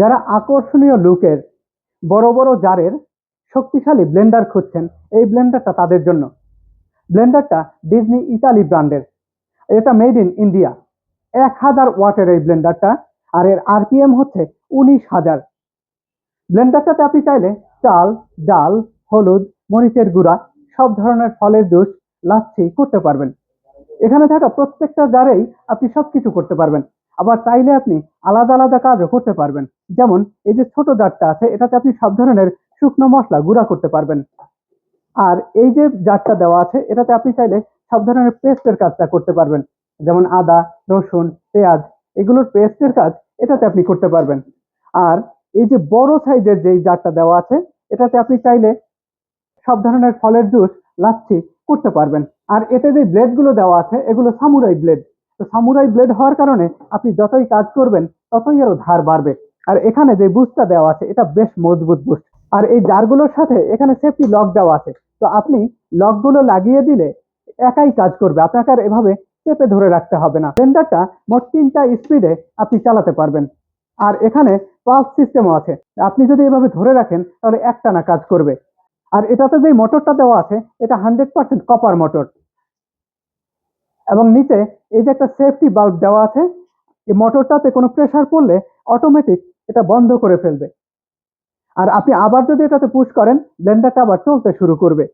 যারা আকর্ষণীয় লুকের বড় বড় জারের শক্তিশালী ব্লেন্ডার খুঁজছেন, এই ব্লেন্ডারটা তাদের জন্য। ব্লেন্ডারটা ডিজনি ইতালি ব্র্যান্ডের, এটা মেড ইন ইন্ডিয়া। 1000 ওয়াটের এই ব্লেন্ডারটা, আর এর আরপিএম হচ্ছে 19,000। ব্লেন্ডারটাতে আপনি চাইলে চাল, ডাল, হলুদ, মরিচের গুঁড়া, সব ধরনের ফলের জুস, লাচ্ছি করতে পারবেন। এখানে থাকা প্রত্যেকটা জারেই আপনি সবকিছু করতে পারবেন। আবার চাইলে আপনি আলাদা আলাদা কাজও করতে পারবেন। যেমন এই যে ছোট জারটা আছে, এটাতে আপনি সব ধরনের শুকনো মশলা গুঁড়া করতে পারবেন। আর এই যে জারটা দেওয়া আছে, এটাতে আপনি চাইলে সব ধরনের পেস্টের কাজটা করতে পারবেন। যেমন আদা, রসুন, পেঁয়াজ, এগুলোর পেস্টের কাজ এটাতে আপনি করতে পারবেন। আর এই যে বড় সাইজের যেই জারটা দেওয়া আছে, এটাতে আপনি চাইলে সব ধরনের ফলের জুস, লাচ্ছি করতে পারবেন। আর এতে যে ব্লেড গুলো দেওয়া আছে, এগুলো সামুরাই ব্লেড। তো সামুরাই ব্লেড হওয়ার কারণে আপনি যতই কাজ করবেন ততই আরো ধার বাড়বে। আর এখানে যে বুস্টটা দেওয়া আছে, এটা বেশ মজবুত বুস্ট। আর এই জারগুলোর সাথে এখানে সেফটি লক দেওয়া আছে। তো আপনি লকগুলো লাগিয়ে দিলে একাই কাজ করবে, আপনাকে আর এভাবে চেপে ধরে রাখতে হবে না। ব্লেন্ডারটা মোট 3টা স্পিডে আপনি চালাতে পারবেন। আর এখানে পালস সিস্টেমও আছে, আপনি যদি এভাবে ধরে রাখেন তাহলে একটানা কাজ করবে। আর এটাতে যে মোটরটা দেওয়া আছে, এটা 100% কপার মোটর। এবং নিচে এই যে একটা সেফটি বাল্ব দেওয়া আছে, এই মোটরটাতে কোনো প্রেসার পড়লে অটোমেটিক এটা বন্ধ করে ফেলবে। আর আপনি আবার যদি এটাতে পুশ করেন, ব্লেন্ডারটা আবার চলতে শুরু করবে।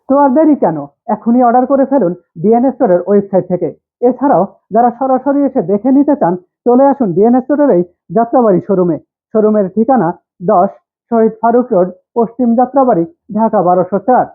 তো আর দেরি কেন, এখনই অর্ডার করে ফেলুন ডিএন স্টোরের ওয়েবসাইট থেকে। এছাড়াও যারা সরাসরি এসে দেখে নিতে চান, চলে আসুন ডিএন স্টোরের এই যাত্রাবাড়ি শোরুমে। শোরুমের ঠিকানা 10 শহীদ ফারুক রোড, পশ্চিম যাত্রাবাড়ি, ঢাকা 1204।